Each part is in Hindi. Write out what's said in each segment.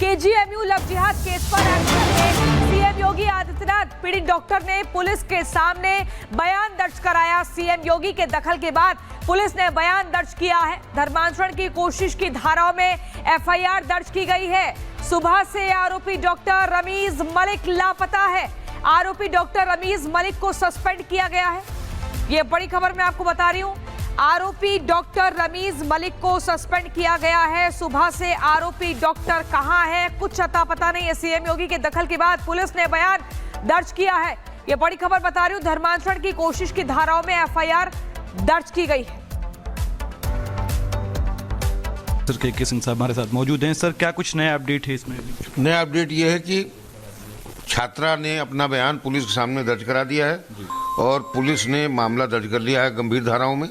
केजीएमयू लव जिहाद केस पर सीएम योगी आदित्यनाथ पीड़ित डॉक्टर ने पुलिस के सामने बयान दर्ज कराया। सीएम योगी के दखल के बाद पुलिस ने बयान दर्ज किया है। धर्मांतरण की कोशिश की धाराओं में एफआईआर दर्ज की गई है। सुबह से आरोपी डॉक्टर रमीज मलिक लापता है। आरोपी डॉक्टर रमीज मलिक को सस्पेंड किया गया है। ये बड़ी खबर मैं आपको बता रही हूं। आरोपी डॉक्टर रमीज मलिक को सस्पेंड किया गया है। सुबह से आरोपी डॉक्टर कहां है, कुछ अता पता नहीं है। सीएम योगी के दखल के बाद पुलिस ने बयान दर्ज किया है। ये बड़ी खबर बता रही हूं। धर्मांतरण की कोशिश की धाराओं में एफआईआर दर्ज की गई है। सर के सिंह साहब हमारे साथ मौजूद हैं। सर क्या कुछ नया अपडेट है इसमें? नया अपडेट ये है कि छात्रा ने अपना बयान पुलिस के सामने दर्ज करा दिया है और पुलिस ने मामला दर्ज कर लिया है गंभीर धाराओं में।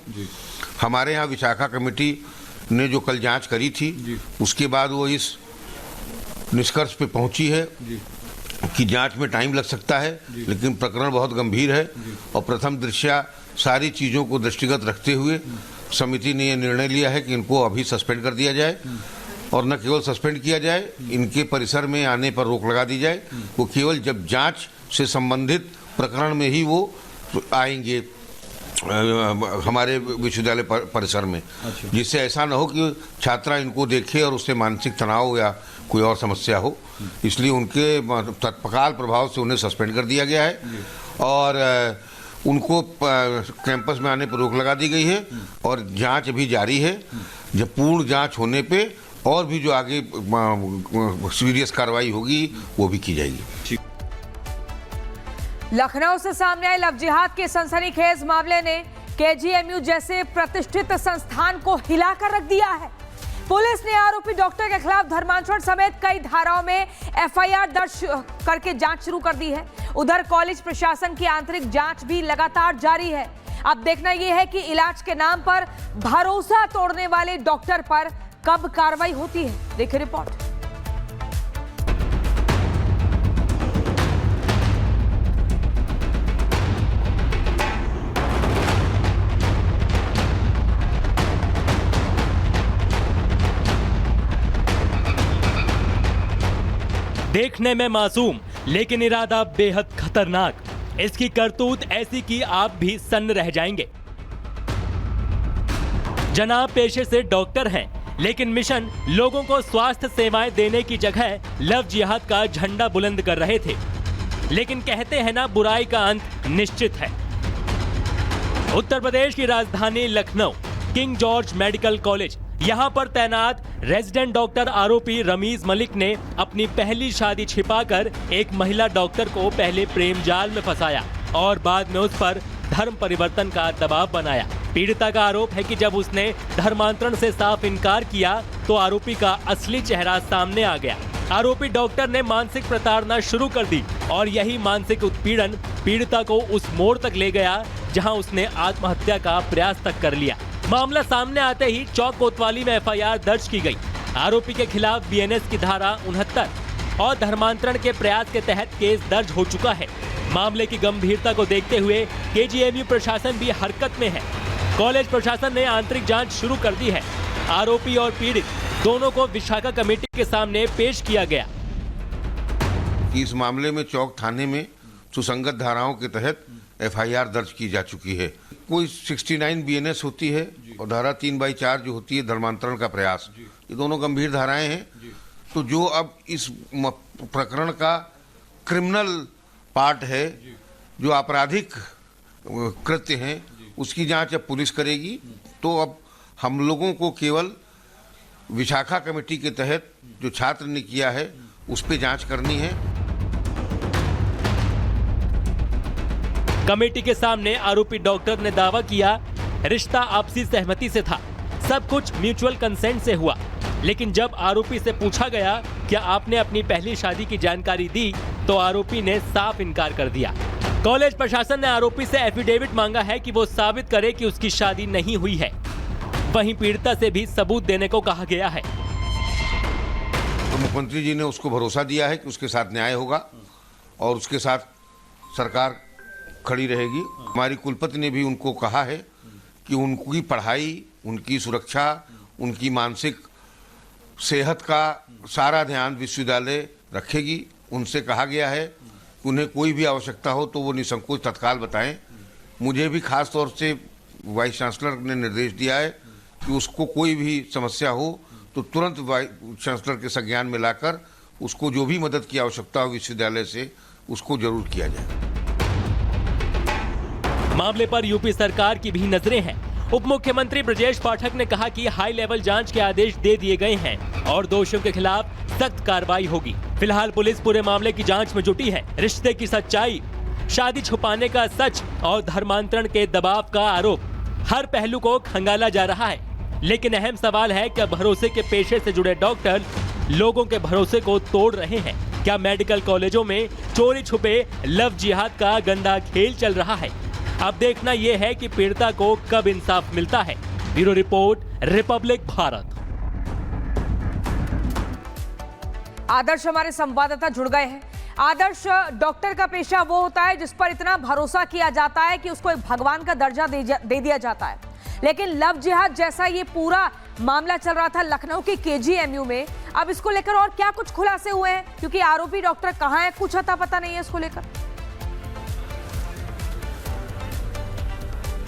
हमारे यहाँ विशाखा कमेटी ने जो कल जांच करी थी उसके बाद वो इस निष्कर्ष पे पहुंची है कि जांच में टाइम लग सकता है, लेकिन प्रकरण बहुत गंभीर है और प्रथम दृष्टया सारी चीज़ों को दृष्टिगत रखते हुए समिति ने यह निर्णय लिया है कि इनको अभी सस्पेंड कर दिया जाए और न केवल सस्पेंड किया जाए, इनके परिसर में आने पर रोक लगा दी जाए। वो केवल जब जांच से संबंधित प्रकरण में ही वो आएंगे हमारे विश्वविद्यालय परिसर में, जिससे ऐसा न हो कि छात्रा इनको देखे और उससे मानसिक तनाव या कोई और समस्या हो। इसलिए उनके तत्काल प्रभाव से उन्हें सस्पेंड कर दिया गया है और उनको कैंपस में आने पर रोक लगा दी गई है और जांच अभी जारी है। जब पूर्ण जांच होने पे और भी जो आगे सीरियस कार्रवाई होगी वो भी की जाएगी। लखनऊ से सामने आए लव जिहाद के सनसनीखेज मामले ने केजीएमयू जैसे प्रतिष्ठित संस्थान को हिलाकर रख दिया है। पुलिस ने आरोपी डॉक्टर के खिलाफ धर्मांतरण समेत कई धाराओं में एफआईआर दर्ज करके जांच शुरू कर दी है। उधर कॉलेज प्रशासन की आंतरिक जांच भी लगातार जारी है। अब देखना यह है कि इलाज के नाम पर भरोसा तोड़ने वाले डॉक्टर पर कब कार्रवाई होती है। देखिए रिपोर्ट। देखने में मासूम लेकिन इरादा बेहद खतरनाक। इसकी करतूत ऐसी कि आप भी सन्न रह जाएंगे। जनाब पेशे से डॉक्टर हैं, लेकिन मिशन लोगों को स्वास्थ्य सेवाएं देने की जगह लव जिहाद का झंडा बुलंद कर रहे थे। लेकिन कहते हैं ना, बुराई का अंत निश्चित है। उत्तर प्रदेश की राजधानी Lucknow king George medical college, यहाँ पर तैनात रेजिडेंट डॉक्टर आरोपी रमीज मलिक ने अपनी पहली शादी छिपाकर एक महिला डॉक्टर को पहले प्रेम जाल में फंसाया और बाद में उस पर धर्म परिवर्तन का दबाव बनाया। पीड़िता का आरोप है कि जब उसने धर्मांतरण से साफ इनकार किया तो आरोपी का असली चेहरा सामने आ गया। आरोपी डॉक्टर ने मानसिक प्रताड़ना शुरू कर दी और यही मानसिक उत्पीड़न पीड़िता को उस मोड़ तक ले गया जहां उसने आत्महत्या का प्रयास तक कर लिया। मामला सामने आते ही चौक कोतवाली में एफआईआर दर्ज की गई। आरोपी के खिलाफ बीएनएस की धारा 69 और धर्मांतरण के प्रयास के तहत केस दर्ज हो चुका है। मामले की गंभीरता को देखते हुए केजीएमयू प्रशासन भी हरकत में है। कॉलेज प्रशासन ने आंतरिक जांच शुरू कर दी है। आरोपी और पीड़ित दोनों को विशाखा कमेटी के सामने पेश किया गया। इस मामले में चौक थाने में सुसंगत धाराओं के तहत एफआईआर दर्ज की जा चुकी है। कोई 69 बीएनएस होती है और धारा 3/4 जो होती है धर्मांतरण का प्रयास, ये दोनों गंभीर धाराएं हैं। तो जो अब इस प्रकरण का क्रिमिनल पार्ट है, जो आपराधिक कृत्य हैं, उसकी जांच अब पुलिस करेगी। तो अब हम लोगों को केवल विशाखा कमेटी के तहत जो छात्र ने किया है उस पर जांच करनी है। कमेटी के सामने आरोपी डॉक्टर ने दावा किया, रिश्ता आपसी सहमति से था, सब कुछ म्यूचुअल कंसेंट से हुआ। लेकिन जब आरोपी से पूछा गया क्या आपने अपनी पहली शादी की जानकारी दी, तो आरोपी ने साफ इनकार कर दिया। कॉलेज प्रशासन ने आरोपी से एफिडेविट मांगा है कि वो साबित करे कि उसकी शादी नहीं हुई है। वहीं पीड़िता से भी सबूत देने को कहा गया है। तो मुख्यमंत्री जी ने उसको भरोसा दिया है कि उसके साथ न्याय होगा और उसके साथ सरकार खड़ी रहेगी। हमारी कुलपति ने भी उनको कहा है कि उनकी पढ़ाई, उनकी सुरक्षा, उनकी मानसिक सेहत का सारा ध्यान विश्वविद्यालय रखेगी। उनसे कहा गया है कि उन्हें कोई भी आवश्यकता हो तो वो निसंकोच तत्काल बताएं। मुझे भी खास तौर से वाइस चांसलर ने निर्देश दिया है कि उसको कोई भी समस्या हो तो तुरंत वाइस चांसलर के संज्ञान में लाकर उसको जो भी मदद की आवश्यकता हो विश्वविद्यालय से उसको जरूर किया जाए। मामले पर यूपी सरकार की भी नजरें हैं। उप मुख्यमंत्री ब्रजेश पाठक ने कहा कि हाई लेवल जांच के आदेश दे दिए गए हैं और दोषियों के खिलाफ सख्त कार्रवाई होगी। फिलहाल पुलिस पूरे मामले की जांच में जुटी है। रिश्ते की सच्चाई, शादी छुपाने का सच और धर्मांतरण के दबाव का आरोप, हर पहलू को खंगाला जा रहा है। लेकिन अहम सवाल है, क्या भरोसे के पेशे से जुड़े डॉक्टर लोगों के भरोसे को तोड़ रहे हैं? क्या मेडिकल कॉलेजों में चोरी छुपे लव जिहाद का गंदा खेल चल रहा है? अब देखना यह है कि पीड़िता को कब इंसाफ मिलता है। Bureau report, republic Bharat. Adarsh हमारे संवाददाता जुड़ गए हैं। आदर्श, डॉक्टर का पेशा वो होता है जिस पर इतना भरोसा किया जाता है कि उसको एक भगवान का दर्जा दे दिया जाता है, लेकिन लव जिहाद जैसा ये पूरा मामला चल रहा था लखनऊ की केजीएमयू में, अब इसको लेकर और क्या कुछ खुलासे हुए हैं? क्योंकि आरोपी डॉक्टर कहाँ है, कुछ अता पता नहीं है इसको लेकर।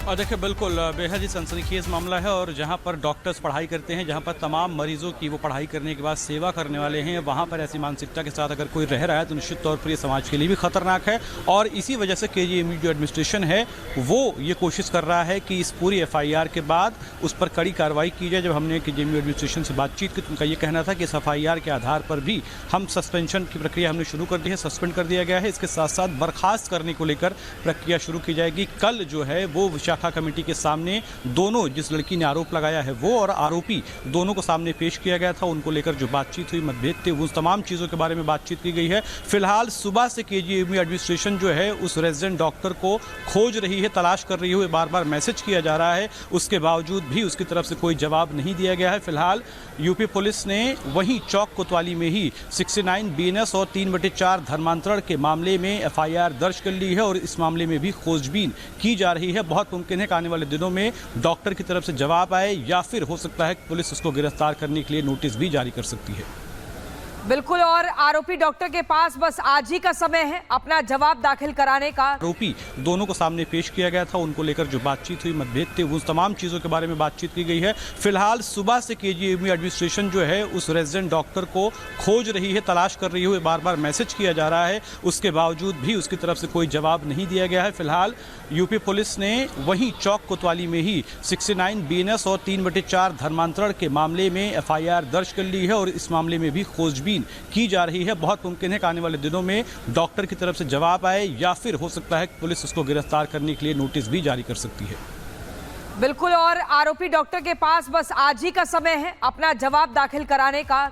और देखिए, बिल्कुल बेहद ही सनसनीखेज मामला है और जहां पर डॉक्टर्स पढ़ाई करते हैं, जहां पर तमाम मरीजों की वो पढ़ाई करने के बाद सेवा करने वाले हैं, वहां पर ऐसी मानसिकता के साथ अगर कोई रह रहा है तो निश्चित तौर पर ये समाज के लिए भी खतरनाक है। और इसी वजह से केजीएमयू जो एडमिनिस्ट्रेशन है वो ये कोशिश कर रहा है कि इस पूरी एफआईआर के बाद उस पर कड़ी कार्रवाई की जाए। जब हमने केजीएमयू एडमिनिस्ट्रेशन से बातचीत की तो उनका ये कहना था कि इस एफआईआर के आधार पर भी हम सस्पेंशन की प्रक्रिया हमने शुरू कर दी है, सस्पेंड कर दिया गया है। इसके साथ साथ बर्खास्त करने को लेकर प्रक्रिया शुरू की जाएगी। कल जो है वो विशाखा कमेटी के सामने दोनों, जिस लड़की ने आरोप लगाया है वो और आरोपी, दोनों को सामने पेश किया गया था। उनको लेकर जो बातचीत हुई, मतभेद थे, उन तमाम चीज़ों के बारे में बातचीत की गई है। फिलहाल सुबह से केजीएमयू एडमिनिस्ट्रेशन जो है उस रेजिडेंट डॉक्टर को खोज रही है, तलाश कर रही है। बार बार मैसेज किया जा रहा है, उसके बावजूद भी उसकी तरफ से कोई जवाब नहीं दिया गया है। फिलहाल यूपी पुलिस ने वहीं चौक कोतवाली में ही 69 बीएनएस और 3/4 धर्मांतरण के मामले में एफआईआर दर्ज कर ली है और इस मामले में भी खोजबीन की जा रही है। बहुत मुमकिन है कि आने वाले दिनों में डॉक्टर की तरफ से जवाब आए या फिर हो सकता है कि पुलिस उसको गिरफ्तार करने के लिए नोटिस भी जारी कर सकती है। बिल्कुल, और आरोपी डॉक्टर के पास बस आज ही का समय है अपना जवाब दाखिल कराने का। आरोपी दोनों को सामने पेश किया गया था, उनको लेकर जो बातचीत हुई, मतभेद थे, उन तमाम चीज़ों के बारे में बातचीत की गई है। फिलहाल सुबह से केजीएमयू एडमिनिस्ट्रेशन जो है उस रेजिडेंट डॉक्टर को खोज रही है, तलाश कर रही है। बार बार मैसेज किया जा रहा है, उसके बावजूद भी उसकी तरफ से कोई जवाब नहीं दिया गया है। फिलहाल यूपी पुलिस ने वहीं चौक कोतवाली में ही 69 बीएनएस और 3/4 धर्मांतरण के मामले में एफआईआर दर्ज कर ली है और इस मामले में भी खोजबीन की जा रही है। बहुत मुमकिन है कि आने वाले दिनों में डॉक्टर की तरफ से जवाब आए या फिर हो सकता है कि पुलिस उसको गिरफ्तार करने के लिए नोटिस भी जारी कर सकती है। बिल्कुल, और आरोपी डॉक्टर के पास बस आज ही का समय है अपना जवाब दाखिल कराने का।